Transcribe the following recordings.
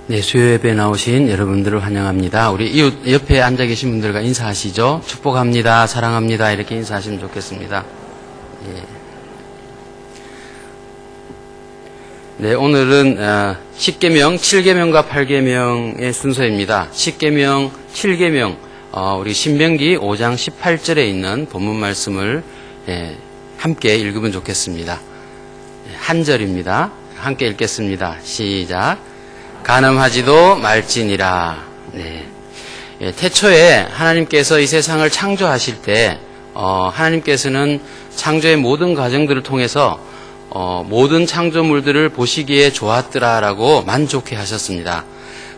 네, 수요예배에 나오신 여러분들을 환영합니다. 우리 이웃 옆에 앉아 계신 분들과 인사하시죠. 축복합니다, 사랑합니다 이렇게 인사하시면 좋겠습니다. 예. 네, 오늘은 10계명, 7계명과 8계명의 순서입니다. 10계명, 7계명, 우리 신명기 5장 18절에 있는 본문 말씀을 함께 읽으면 좋겠습니다. 한 절입니다. 함께 읽겠습니다. 시작. 간음하지도 말지니라. 네. 태초에 하나님께서 이 세상을 창조하실 때 하나님께서는 창조의 모든 과정들을 통해서 모든 창조물들을 보시기에 좋았더라라고 만족해 하셨습니다.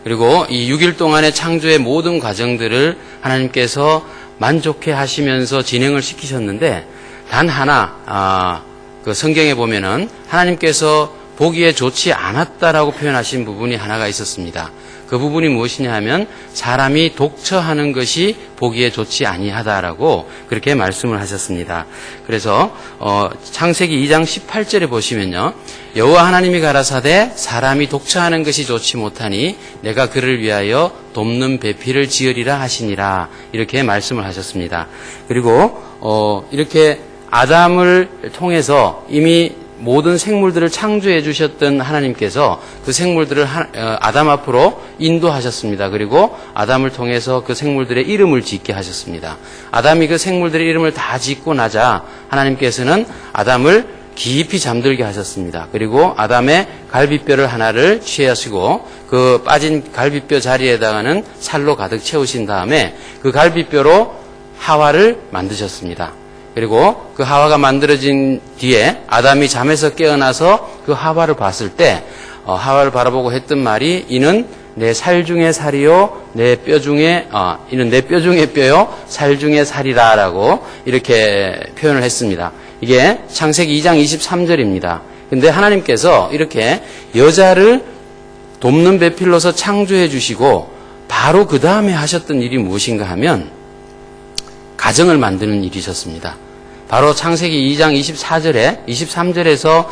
그리고 이 6일 동안의 창조의 모든 과정들을 하나님께서 만족해 하시면서 진행을 시키셨는데 단 하나 그 성경에 보면은 하나님께서 보기에 좋지 않았다라고 표현하신 부분이 하나가 있었습니다. 그 부분이 무엇이냐 하면 사람이 독처하는 것이 보기에 좋지 아니하다라고 그렇게 말씀을 하셨습니다. 그래서 창세기 2장 18절에 보시면요. 여호와 하나님이 가라사대 사람이 독처하는 것이 좋지 못하니 내가 그를 위하여 돕는 배필을 지으리라 하시니라 이렇게 말씀을 하셨습니다. 그리고 이렇게 아담을 통해서 이미 모든 생물들을 창조해 주셨던 하나님께서 그 생물들을 아담 앞으로 인도하셨습니다. 그리고 아담을 통해서 그 생물들의 이름을 짓게 하셨습니다. 아담이 그 생물들의 이름을 다 짓고 나자 하나님께서는 아담을 깊이 잠들게 하셨습니다. 그리고 아담의 갈비뼈를 하나를 취하시고 그 빠진 갈비뼈 자리에다가는 살로 가득 채우신 다음에 그 갈비뼈로 하와를 만드셨습니다. 그리고 그 하와가 만들어진 뒤에 아담이 잠에서 깨어나서 그 하와를 봤을 때 하와를 바라보고 했던 말이 이는 내 살 중에 살이요 내 뼈 중에 이는 내 뼈 중에 뼈요 살 중에 살이라라고 이렇게 표현을 했습니다. 이게 창세기 2장 23절입니다. 근데 하나님께서 이렇게 여자를 돕는 배필로서 창조해 주시고 바로 그 다음에 하셨던 일이 무엇인가 하면 가정을 만드는 일이셨습니다. 바로 창세기 2장 23절에서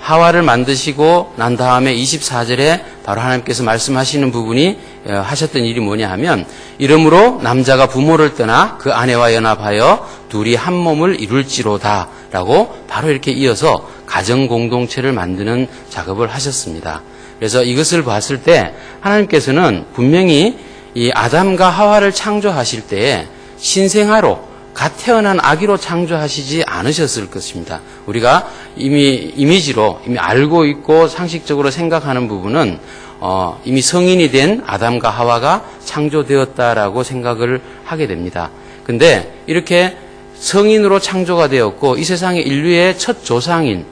하와를 만드시고 난 다음에 24절에 바로 하나님께서 말씀하시는 부분이 하셨던 일이 뭐냐 하면 이러므로 남자가 부모를 떠나 그 아내와 연합하여 둘이 한 몸을 이룰지로다 라고 바로 이렇게 이어서 가정 공동체를 만드는 작업을 하셨습니다. 그래서 이것을 봤을 때 하나님께서는 분명히 이 아담과 하와를 창조하실 때에 신생아로 갓 태어난 아기로 창조하시지 않으셨을 것입니다. 우리가 이미지로 이미 알고 있고 상식적으로 생각하는 부분은 이미 성인이 된 아담과 하와가 창조되었다라고 생각을 하게 됩니다. 근데 이렇게 성인으로 창조가 되었고 이 세상의 인류의 첫 조상인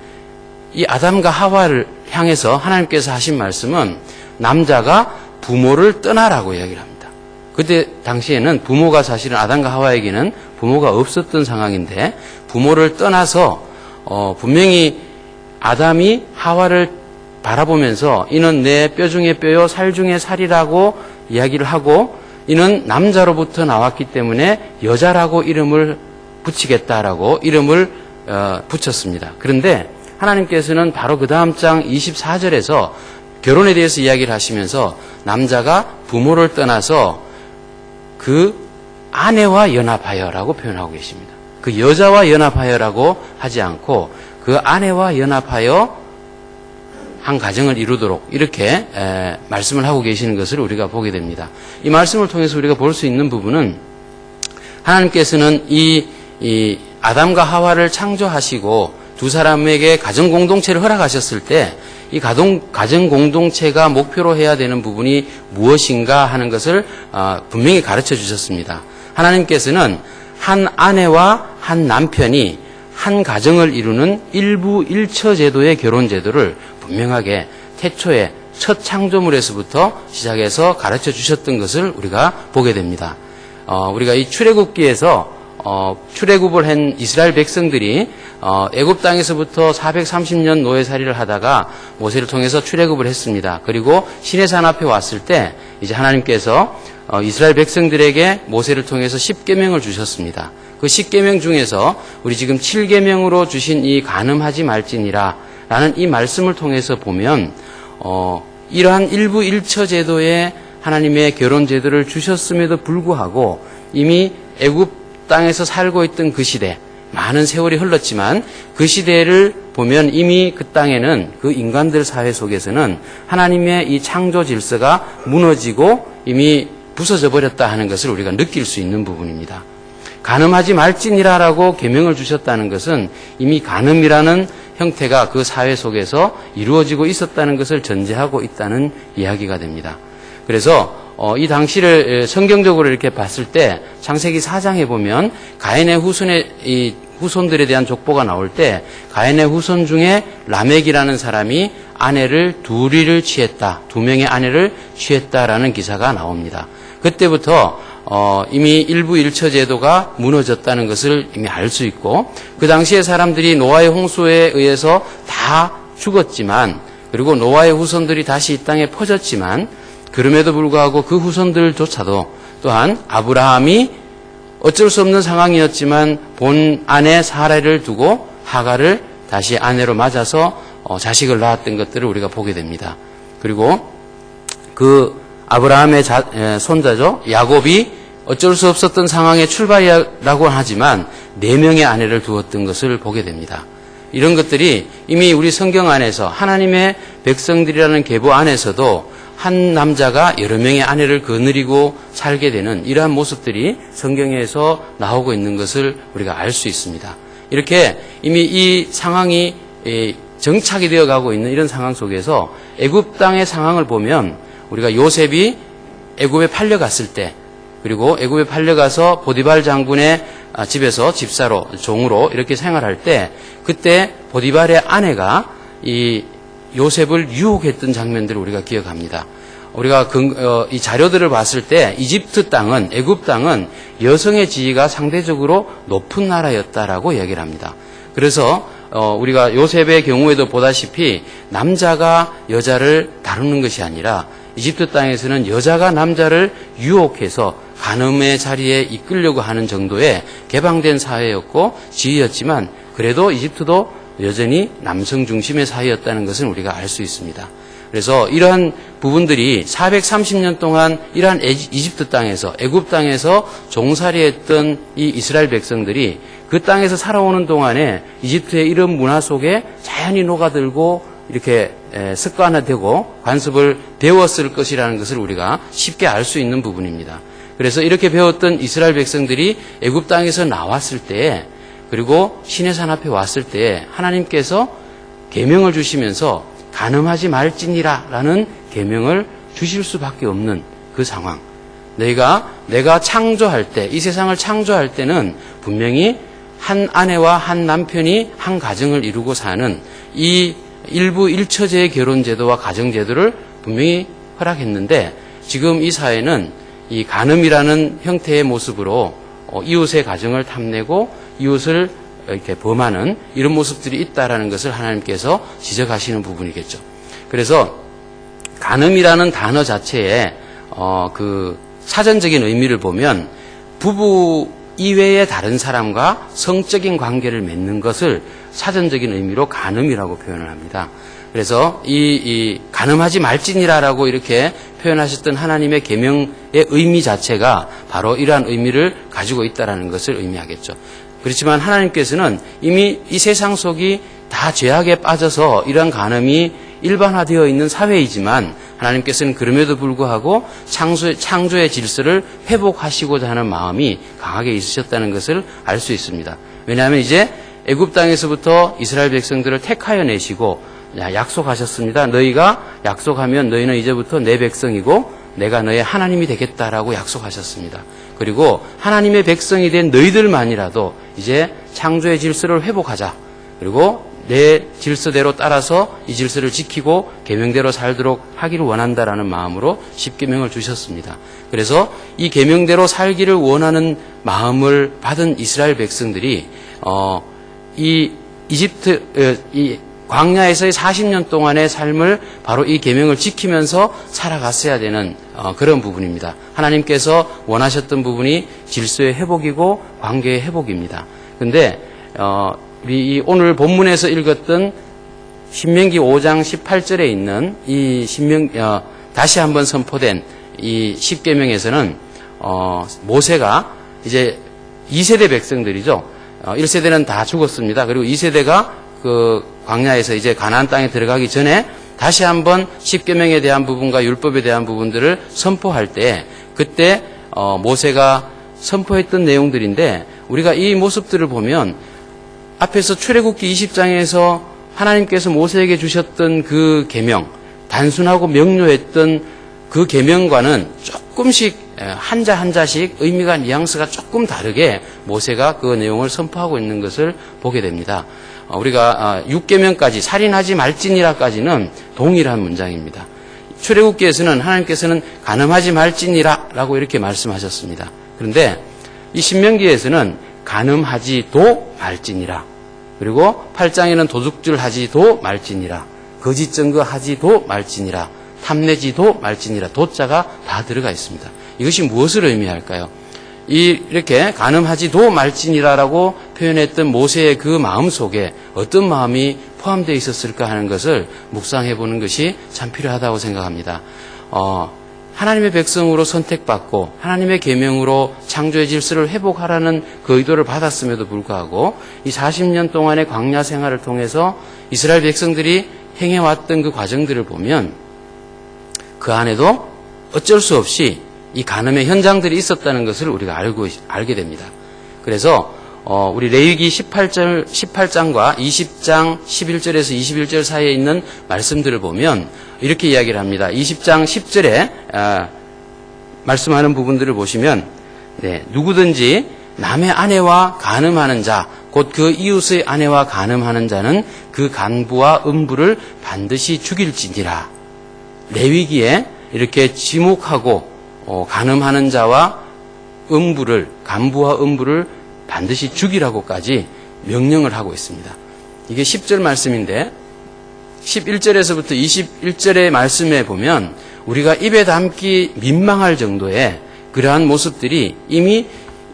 이 아담과 하와를 향해서 하나님께서 하신 말씀은 남자가 부모를 떠나라고 이야기를 합니다. 그때 당시에는 부모가 사실은 아담과 하와에게는 부모가 없었던 상황인데 부모를 떠나서 분명히 아담이 하와를 바라보면서 이는 내 뼈 중에 뼈요 살 중에 살이라고 이야기를 하고 이는 남자로부터 나왔기 때문에 여자라고 이름을 붙이겠다라고 이름을 붙였습니다. 그런데 하나님께서는 바로 그 다음 장 24절에서 결혼에 대해서 이야기를 하시면서 남자가 부모를 떠나서 그 아내와 연합하여라고 표현하고 계십니다. 그 여자와 연합하여라고 하지 않고 그 아내와 연합하여 한 가정을 이루도록 이렇게 말씀을 하고 계시는 것을 우리가 보게 됩니다. 이 말씀을 통해서 우리가 볼 수 있는 부분은 하나님께서는 이 아담과 하와를 창조하시고 두 사람에게 가정 공동체를 허락하셨을 때 이 가정 공동체가 목표로 해야 되는 부분이 무엇인가 하는 것을 분명히 가르쳐 주셨습니다. 하나님께서는 한 아내와 한 남편이 한 가정을 이루는 일부 일처 제도의 결혼 제도를 분명하게 태초에 첫 창조물에서부터 시작해서 가르쳐 주셨던 것을 우리가 보게 됩니다. 우리가 이 출애굽기에서 출애굽을 한 이스라엘 백성들이 애굽 땅에서부터 430년 노예살이를 하다가 모세를 통해서 출애굽을 했습니다. 그리고 시내산 앞에 왔을 때 이제 하나님께서 이스라엘 백성들에게 모세를 통해서 10계명을 주셨습니다. 그 10계명 중에서 우리 지금 7계명으로 주신 이 간음하지 말지니라 라는 이 말씀을 통해서 보면 이러한 일부 일처 제도에 하나님의 결혼 제도를 주셨음에도 불구하고 이미 애굽 땅에서 살고 있던 그 시대, 많은 세월이 흘렀지만 그 시대를 보면 이미 그 땅에는 그 인간들 사회 속에서는 하나님의 이 창조 질서가 무너지고 이미 부서져 버렸다 하는 것을 우리가 느낄 수 있는 부분입니다. 간음하지 말지니라라고 계명을 주셨다는 것은 이미 간음이라는 형태가 그 사회 속에서 이루어지고 있었다는 것을 전제하고 있다는 이야기가 됩니다. 그래서 이 당시를 성경적으로 이렇게 봤을 때 창세기 4장에 보면 가인의 이 후손들에 대한 족보가 나올 때 가인의 후손 중에 라멕이라는 사람이 아내를 둘이를 취했다. 2명의 아내를 취했다라는 기사가 나옵니다. 그때부터 이미 일부 일처 제도가 무너졌다는 것을 이미 알 수 있고 그 당시에 사람들이 노아의 홍수에 의해서 다 죽었지만 그리고 노아의 후손들이 다시 이 땅에 퍼졌지만 그럼에도 불구하고 그 후손들조차도 또한 아브라함이 어쩔 수 없는 상황이었지만 본 아내 사라를 두고 하갈을 다시 아내로 맞아서 자식을 낳았던 것들을 우리가 보게 됩니다. 그리고 그 아브라함의 손자죠. 야곱이 어쩔 수 없었던 상황의 출발이라고 하지만 4명의 아내를 두었던 것을 보게 됩니다. 이런 것들이 이미 우리 성경 안에서 하나님의 백성들이라는 계보 안에서도 한 남자가 여러 명의 아내를 거느리고 살게 되는 이러한 모습들이 성경에서 나오고 있는 것을 우리가 알 수 있습니다. 이렇게 이미 이 상황이 정착이 되어 가고 있는 이런 상황 속에서 애굽 땅의 상황을 보면 우리가 요셉이 애굽에 팔려갔을 때 그리고 애굽에 팔려가서 보디발 장군의 집에서 집사로 종으로 이렇게 생활할 때 그때 보디발의 아내가 이 요셉을 유혹했던 장면들을 우리가 기억합니다. 우리가 이 자료들을 봤을 때 이집트 땅은 애굽 땅은 여성의 지위가 상대적으로 높은 나라였다라고 이야기를 합니다. 그래서 우리가 요셉의 경우에도 보다시피 남자가 여자를 다루는 것이 아니라 이집트 땅에서는 여자가 남자를 유혹해서 간음의 자리에 이끌려고 하는 정도의 개방된 사회였고 지위였지만 그래도 이집트도 여전히 남성 중심의 사회였다는 것은 우리가 알 수 있습니다. 그래서 이러한 부분들이 430년 동안 이러한 이집트 땅에서 애굽 땅에서 종살이했던 이 이스라엘 백성들이 그 땅에서 살아오는 동안에 이집트의 이런 문화 속에 자연히 녹아들고 이렇게 습관화되고 관습을 배웠을 것이라는 것을 우리가 쉽게 알 수 있는 부분입니다. 그래서 이렇게 배웠던 이스라엘 백성들이 애굽 땅에서 나왔을 때에 그리고 시내산 앞에 왔을 때에 하나님께서 계명을 주시면서 간음하지 말지니라라는 계명을 주실 수밖에 없는 그 상황. 내가 창조할 때, 이 세상을 창조할 때는 분명히 한 아내와 한 남편이 한 가정을 이루고 사는 이 일부 일처제의 결혼제도와 가정제도를 분명히 허락했는데 지금 이 사회는 이 간음이라는 형태의 모습으로 이웃의 가정을 탐내고 이웃을 이렇게 범하는 이런 모습들이 있다라는 것을 하나님께서 지적하시는 부분이겠죠. 그래서 간음이라는 단어 자체에 그 사전적인 의미를 보면 부부 이외의 다른 사람과 성적인 관계를 맺는 것을 사전적인 의미로 간음이라고 표현을 합니다. 그래서 이 간음하지 말지니라라고 이렇게 표현하셨던 하나님의 계명의 의미 자체가 바로 이러한 의미를 가지고 있다라는 것을 의미하겠죠. 그렇지만 하나님께서는 이미 이 세상 속이 다 죄악에 빠져서 이러한 간음이 일반화되어 있는 사회이지만 하나님께서는 그럼에도 불구하고 창조의 질서를 회복하시고자 하는 마음이 강하게 있으셨다는 것을 알 수 있습니다. 왜냐하면 이제 애굽 땅에서부터 이스라엘 백성들을 택하여 내시고 약속하셨습니다. 너희가 약속하면 너희는 이제부터 내 백성이고 내가 너의 하나님이 되겠다라고 약속하셨습니다. 그리고 하나님의 백성이 된 너희들만이라도 이제 창조의 질서를 회복하자. 그리고 내 질서대로 따라서 이 질서를 지키고 계명대로 살도록 하기를 원한다라는 마음으로 십계명을 주셨습니다. 그래서 이 계명대로 살기를 원하는 마음을 받은 이스라엘 백성들이 이 광야에서의 40년 동안의 삶을 바로 이 계명을 지키면서 살아갔어야 되는 그런 부분입니다. 하나님께서 원하셨던 부분이 질서의 회복이고 관계의 회복입니다. 그런데 우리 오늘 본문에서 읽었던 신명기 5장 18절에 있는 이 다시 한번 선포된 이 10계명에서는 모세가 이제 2세대 백성들이죠. 1세대는 다 죽었습니다. 그리고 2세대가 그 광야에서 이제 가나안 땅에 들어가기 전에 다시 한번 10계명에 대한 부분과 율법에 대한 부분들을 선포할 때 그때 모세가 선포했던 내용들인데 우리가 이 모습들을 보면 앞에서 출애굽기 20장에서 하나님께서 모세에게 주셨던 그 계명, 단순하고 명료했던 그 계명과는 조금씩 한자 한자씩 의미가 뉘앙스가 조금 다르게 모세가 그 내용을 선포하고 있는 것을 보게 됩니다. 우리가 6계명까지 살인하지 말지니라까지는 동일한 문장입니다. 출애굽기에서는 하나님께서는 간음하지 말지니라라고 이렇게 말씀하셨습니다. 그런데 이 신명기에서는 간음하지도 말지니라. 그리고 8장에는 도둑질하지도 말지니라. 거짓 증거하지도 말지니라. 탐내지도 말지니라. 도자가 다 들어가 있습니다. 이것이 무엇을 의미할까요? 이렇게 간음하지도 말지니라라고 표현했던 모세의 그 마음 속에 어떤 마음이 포함되어 있었을까 하는 것을 묵상해 보는 것이 참 필요하다고 생각합니다. 하나님의 백성으로 선택받고 하나님의 계명으로 창조의 질서를 회복하라는 그 의도를 받았음에도 불구하고 이 40년 동안의 광야 생활을 통해서 이스라엘 백성들이 행해왔던 그 과정들을 보면 그 안에도 어쩔 수 없이 이 간음의 현장들이 있었다는 것을 우리가 알게 됩니다. 그래서 우리 레위기 18장과 20장 11절에서 21절 사이에 있는 말씀들을 보면 이렇게 이야기를 합니다. 20장 10절에 말씀하는 부분들을 보시면 누구든지 남의 아내와 간음하는 자, 곧 그 이웃의 아내와 간음하는 자는 그 간부와 음부를 반드시 죽일지니라. 레위기에 이렇게 지목하고 간음하는 자와 간부와 음부를 반드시 죽이라고까지 명령을 하고 있습니다. 이게 10절 말씀인데 11절에서부터 21절의 말씀에 보면 우리가 입에 담기 민망할 정도의 그러한 모습들이 이미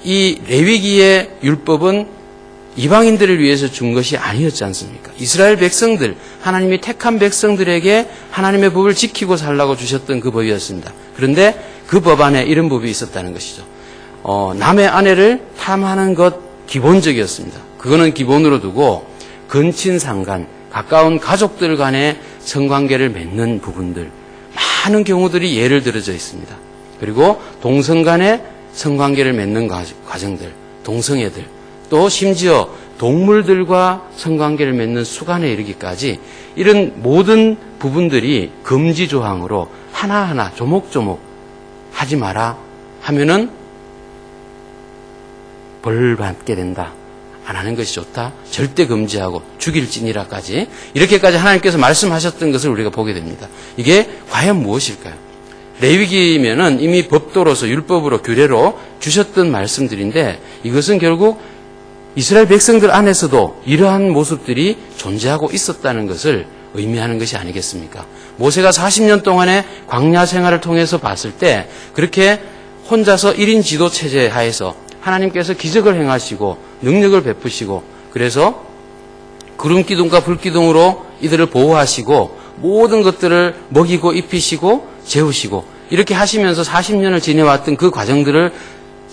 이 레위기의 율법은 이방인들을 위해서 준 것이 아니었지 않습니까? 이스라엘 백성들, 하나님이 택한 백성들에게 하나님의 법을 지키고 살라고 주셨던 그 법이었습니다. 그런데 그 법 안에 이런 법이 있었다는 것이죠. 남의 아내를 탐하는 것 기본적이었습니다. 그거는 기본으로 두고 근친상간, 가까운 가족들 간의 성관계를 맺는 부분들, 많은 경우들이 예를 들어져 있습니다. 그리고 동성 간의 성관계를 맺는 과정들, 동성애들, 또 심지어 동물들과 성관계를 맺는 수간에 이르기까지 이런 모든 부분들이 금지 조항으로 하나하나 조목조목 하지 마라 하면은 벌 받게 된다. 안 하는 것이 좋다. 절대 금지하고 죽일지니라까지 이렇게까지 하나님께서 말씀하셨던 것을 우리가 보게 됩니다. 이게 과연 무엇일까요? 레위기면은 이미 법도로서 율법으로 규례로 주셨던 말씀들인데 이것은 결국 이스라엘 백성들 안에서도 이러한 모습들이 존재하고 있었다는 것을 의미하는 것이 아니겠습니까? 모세가 40년 동안의 광야 생활을 통해서 봤을 때 그렇게 혼자서 1인 지도 체제 하에서 하나님께서 기적을 행하시고 능력을 베푸시고 그래서 구름기둥과 불기둥으로 이들을 보호하시고 모든 것들을 먹이고 입히시고 재우시고 이렇게 하시면서 40년을 지내왔던 그 과정들을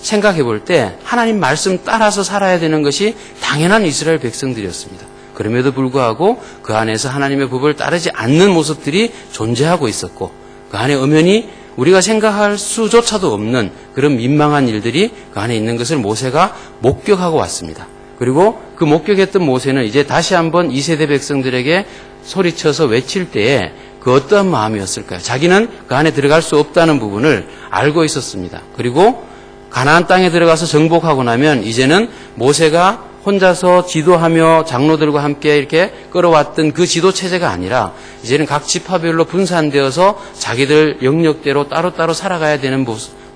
생각해 볼 때 하나님 말씀 따라서 살아야 되는 것이 당연한 이스라엘 백성들이었습니다. 그럼에도 불구하고 그 안에서 하나님의 법을 따르지 않는 모습들이 존재하고 있었고 그 안에 엄연히 우리가 생각할 수조차도 없는 그런 민망한 일들이 그 안에 있는 것을 모세가 목격하고 왔습니다. 그리고 그 목격했던 모세는 이제 다시 한번 2세대 백성들에게 소리쳐서 외칠 때에 그 어떠한 마음이었을까요? 자기는 그 안에 들어갈 수 없다는 부분을 알고 있었습니다. 그리고 가나안 땅에 들어가서 정복하고 나면 이제는 모세가 혼자서 지도하며 장로들과 함께 이렇게 끌어왔던 그 지도 체제가 아니라 이제는 각 지파별로 분산되어서 자기들 영역대로 따로따로 살아가야 되는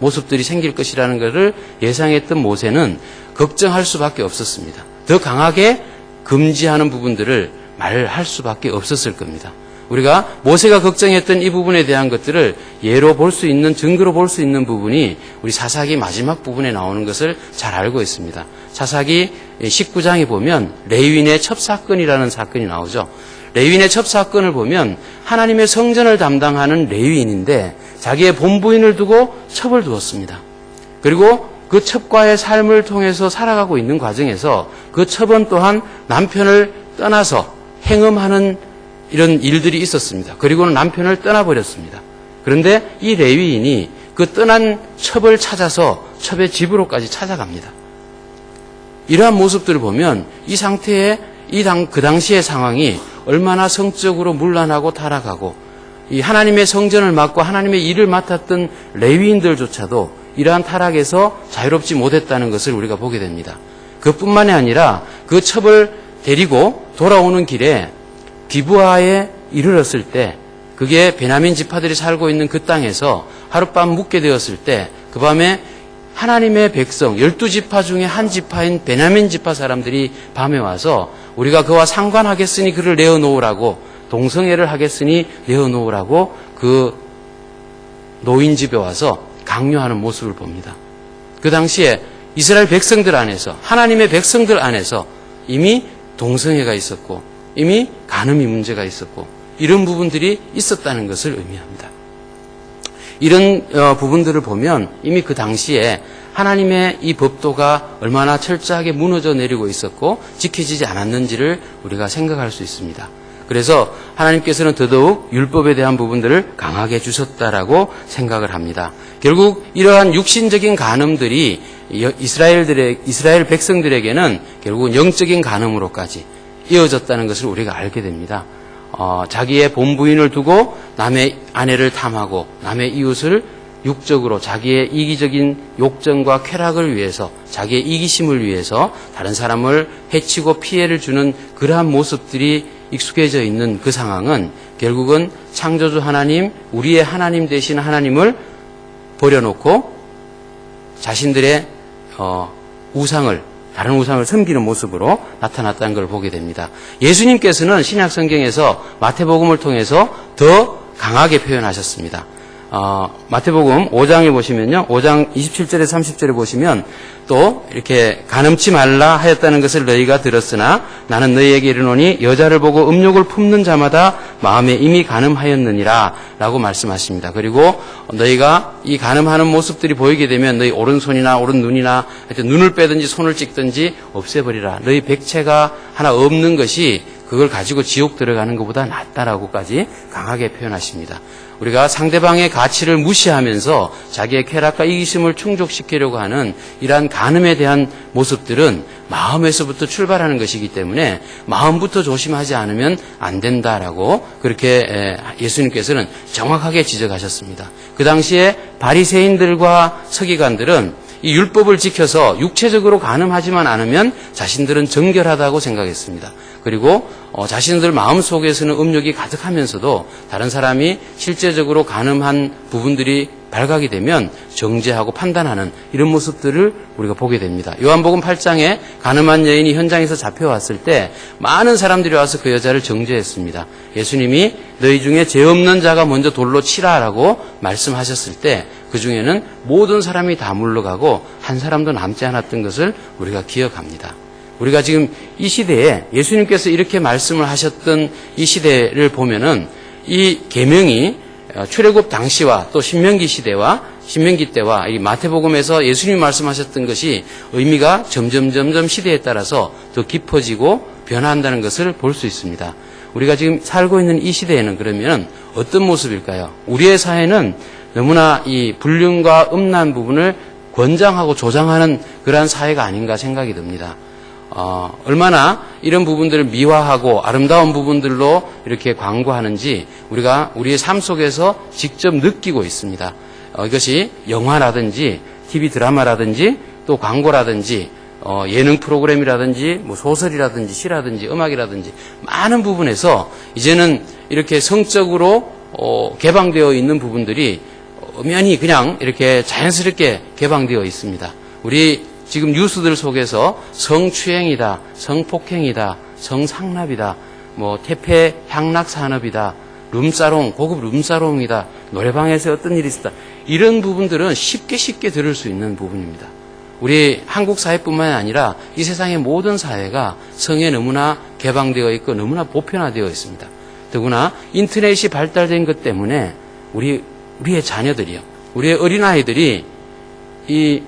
모습들이 생길 것이라는 것을 예상했던 모세는 걱정할 수밖에 없었습니다. 더 강하게 금지하는 부분들을 말할 수밖에 없었을 겁니다. 우리가 모세가 걱정했던 이 부분에 대한 것들을 예로 볼 수 있는, 증거로 볼 수 있는 부분이 우리 사사기 마지막 부분에 나오는 것을 잘 알고 있습니다. 사사기 19장에 보면 레위인의 첩사건이라는 사건이 나오죠. 레위인의 첩사건을 보면 하나님의 성전을 담당하는 레위인인데 자기의 본부인을 두고 첩을 두었습니다. 그리고 그 첩과의 삶을 통해서 살아가고 있는 과정에서 그 첩은 또한 남편을 떠나서 행음하는 이런 일들이 있었습니다. 그리고는 남편을 떠나버렸습니다. 그런데 이 레위인이 그 떠난 첩을 찾아서 첩의 집으로까지 찾아갑니다. 이러한 모습들을 보면 이 상태에 그 당시의 상황이 얼마나 성적으로 문란하고 타락하고 이 하나님의 성전을 맡고 하나님의 일을 맡았던 레위인들조차도 이러한 타락에서 자유롭지 못했다는 것을 우리가 보게 됩니다. 그뿐만이 아니라 그 첩을 데리고 돌아오는 길에 기브아에 이르렀을 때 그게 베냐민 지파들이 살고 있는 그 땅에서 하룻밤 묵게 되었을 때 그 밤에 하나님의 백성 12지파 중에 한 지파인 베냐민 지파 사람들이 밤에 와서 우리가 그와 상관하겠으니 그를 내어놓으라고 동성애를 하겠으니 내어놓으라고 그 노인 집에 와서 강요하는 모습을 봅니다. 그 당시에 이스라엘 백성들 안에서 하나님의 백성들 안에서 이미 동성애가 있었고 이미 간음이 문제가 있었고 이런 부분들이 있었다는 것을 의미합니다. 이런 부분들을 보면 이미 그 당시에 하나님의 이 법도가 얼마나 철저하게 무너져 내리고 있었고 지켜지지 않았는지를 우리가 생각할 수 있습니다. 그래서 하나님께서는 더더욱 율법에 대한 부분들을 강하게 주셨다라고 생각을 합니다. 결국 이러한 육신적인 간음들이 이스라엘 백성들에게는 결국은 영적인 간음으로까지 이어졌다는 것을 우리가 알게 됩니다. 자기의 본부인을 두고 남의 아내를 탐하고 남의 이웃을 육적으로 자기의 이기적인 욕정과 쾌락을 위해서 자기의 이기심을 위해서 다른 사람을 해치고 피해를 주는 그러한 모습들이 익숙해져 있는 그 상황은 결국은 창조주 하나님, 우리의 하나님 되신 하나님을 버려놓고 자신들의 다른 우상을 섬기는 모습으로 나타났다는 걸 보게 됩니다. 예수님께서는 신약 성경에서 마태복음을 통해서 더 강하게 표현하셨습니다. 마태복음 5장에 보시면요. 5장 27절에 30절에 보시면 또 이렇게 간음치 말라 하였다는 것을 너희가 들었으나 나는 너희에게 이르노니 여자를 보고 음욕을 품는 자마다 마음에 이미 간음하였느니라 라고 말씀하십니다. 그리고 너희가 이 간음하는 모습들이 보이게 되면 너희 오른손이나 오른눈이나 하여튼 눈을 빼든지 손을 찍든지 없애버리라. 너희 백체가 하나 없는 것이 그걸 가지고 지옥 들어가는 것보다 낫다라고까지 강하게 표현하십니다. 우리가 상대방의 가치를 무시하면서 자기의 쾌락과 이기심을 충족시키려고 하는 이러한 간음에 대한 모습들은 마음에서부터 출발하는 것이기 때문에 마음부터 조심하지 않으면 안 된다라고 그렇게 예수님께서는 정확하게 지적하셨습니다. 그 당시에 바리새인들과 서기관들은 이 율법을 지켜서 육체적으로 간음하지만 않으면 자신들은 정결하다고 생각했습니다. 그리고 자신들 마음속에서는 음욕이 가득하면서도 다른 사람이 실제적으로 간음한 부분들이 발각이 되면 정죄하고 판단하는 이런 모습들을 우리가 보게 됩니다. 요한복음 8장에 간음한 여인이 현장에서 잡혀왔을 때 많은 사람들이 와서 그 여자를 정죄했습니다. 예수님이 너희 중에 죄 없는 자가 먼저 돌로 치라라고 말씀하셨을 때 그 중에는 모든 사람이 다 물러가고 한 사람도 남지 않았던 것을 우리가 기억합니다. 우리가 지금 이 시대에 예수님께서 이렇게 말씀을 하셨던 이 시대를 보면은 이 계명이 출애굽 당시와 또 신명기 시대와 신명기 때와 이 마태복음에서 예수님이 말씀하셨던 것이 의미가 점점 시대에 따라서 더 깊어지고 변화한다는 것을 볼 수 있습니다. 우리가 지금 살고 있는 이 시대에는 그러면 어떤 모습일까요? 우리의 사회는 너무나 이 불륜과 음란 부분을 권장하고 조장하는 그러한 사회가 아닌가 생각이 듭니다. 얼마나 이런 부분들을 미화하고 아름다운 부분들로 이렇게 광고하는지 우리가 우리의 삶 속에서 직접 느끼고 있습니다. 이것이 영화라든지 TV 드라마라든지 또 광고라든지 예능 프로그램이라든지 뭐 소설이라든지 시라든지 음악이라든지 많은 부분에서 이제는 이렇게 성적으로 개방되어 있는 부분들이 엄연히 그냥 이렇게 자연스럽게 개방되어 있습니다. 우리 지금 뉴스들 속에서 성추행이다, 성폭행이다, 성상납이다, 뭐 태폐 향락 산업이다, 룸사롱, 고급 룸사롱이다, 노래방에서 어떤 일이 있었다. 이런 부분들은 쉽게 들을 수 있는 부분입니다. 우리 한국 사회뿐만 아니라 이 세상의 모든 사회가 성에 너무나 개방되어 있고 너무나 보편화되어 있습니다. 더구나 인터넷이 발달된 것 때문에 우리의 자녀들이요, 우리의 어린아이들이 이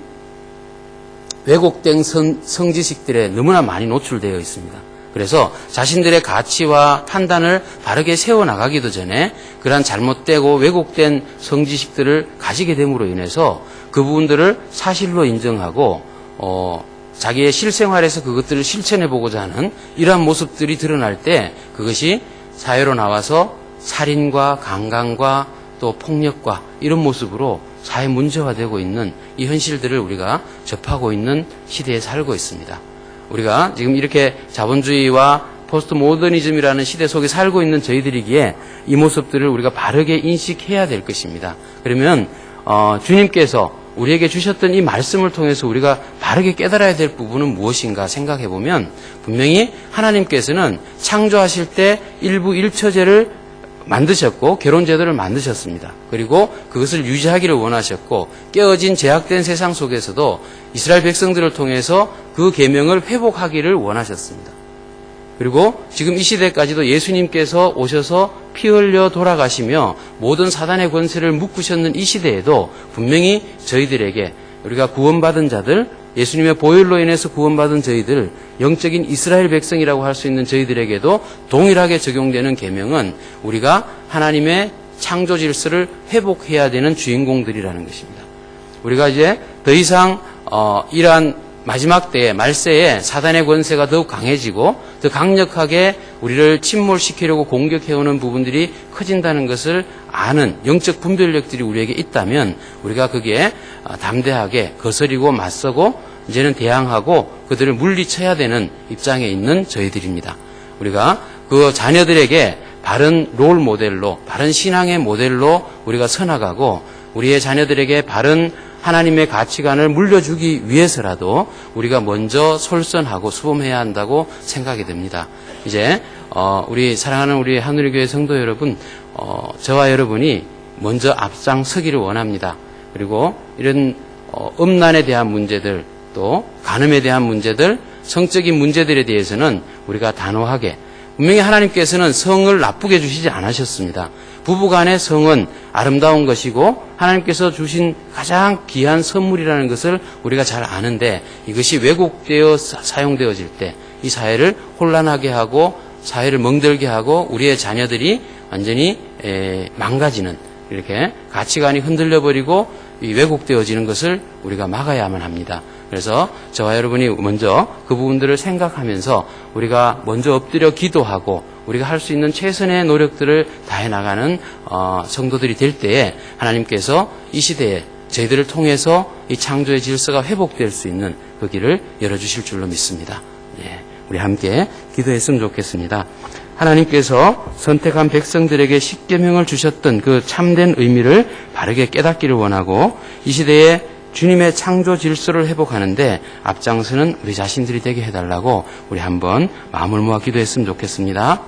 왜곡된 성지식들에 너무나 많이 노출되어 있습니다. 그래서 자신들의 가치와 판단을 바르게 세워나가기도 전에 그러한 잘못되고 왜곡된 성지식들을 가지게 됨으로 인해서 그 부분들을 사실로 인정하고 자기의 실생활에서 그것들을 실천해보고자 하는 이러한 모습들이 드러날 때 그것이 사회로 나와서 살인과 강간과 또 폭력과 이런 모습으로 사회 문제화되고 있는 이 현실들을 우리가 접하고 있는 시대에 살고 있습니다. 우리가 지금 이렇게 자본주의와 포스트 모더니즘이라는 시대 속에 살고 있는 저희들이기에 이 모습들을 우리가 바르게 인식해야 될 것입니다. 그러면 주님께서 우리에게 주셨던 이 말씀을 통해서 우리가 바르게 깨달아야 될 부분은 무엇인가 생각해 보면 분명히 하나님께서는 창조하실 때 일부 일처제를 만드셨고 결혼제도를 만드셨습니다. 그리고 그것을 유지하기를 원하셨고 깨어진 제약된 세상 속에서도 이스라엘 백성들을 통해서 그 계명을 회복하기를 원하셨습니다. 그리고 지금 이 시대까지도 예수님께서 오셔서 피 흘려 돌아가시며 모든 사단의 권세를 묶으셨는 이 시대에도 분명히 저희들에게 우리가 구원받은 자들, 예수님의 보혈로 인해서 구원받은 저희들, 영적인 이스라엘 백성이라고 할 수 있는 저희들에게도 동일하게 적용되는 계명은 우리가 하나님의 창조 질서를 회복해야 되는 주인공들이라는 것입니다. 우리가 이제 더 이상 이러한 마지막 때에 말세에 사단의 권세가 더욱 강해지고 더 강력하게 우리를 침몰시키려고 공격해오는 부분들이 커진다는 것을 아는 영적 분별력들이 우리에게 있다면 우리가 거기에 담대하게 거스리고 맞서고 이제는 대항하고 그들을 물리쳐야 되는 입장에 있는 저희들입니다. 우리가 그 자녀들에게 바른 롤 모델로, 바른 신앙의 모델로 우리가 서나가고 우리의 자녀들에게 바른 하나님의 가치관을 물려주기 위해서라도 우리가 먼저 솔선하고 수범해야 한다고 생각이 됩니다. 이제 우리 사랑하는 우리 하늘교회 성도 여러분, 저와 여러분이 먼저 앞장서기를 원합니다. 그리고 이런 음란에 대한 문제들, 또 간음에 대한 문제들, 성적인 문제들에 대해서는 우리가 단호하게, 분명히 하나님께서는 성을 나쁘게 주시지 않으셨습니다. 부부간의 성은 아름다운 것이고 하나님께서 주신 가장 귀한 선물이라는 것을 우리가 잘 아는데 이것이 왜곡되어 사용되어질 때 이 사회를 혼란하게 하고 사회를 멍들게 하고 우리의 자녀들이 완전히 망가지는, 이렇게 가치관이 흔들려버리고 왜곡되어지는 것을 우리가 막아야만 합니다. 그래서 저와 여러분이 먼저 그 부분들을 생각하면서 우리가 먼저 엎드려 기도하고 우리가 할 수 있는 최선의 노력들을 다해 나가는 성도들이 될 때에 하나님께서 이 시대에 저희들을 통해서 이 창조의 질서가 회복될 수 있는 그 길을 열어주실 줄로 믿습니다. 예, 우리 함께 기도했으면 좋겠습니다. 하나님께서 선택한 백성들에게 십계명을 주셨던 그 참된 의미를 바르게 깨닫기를 원하고 이 시대에 주님의 창조 질서를 회복하는데 앞장서는 우리 자신들이 되게 해달라고 우리 한번 마음을 모아 기도했으면 좋겠습니다.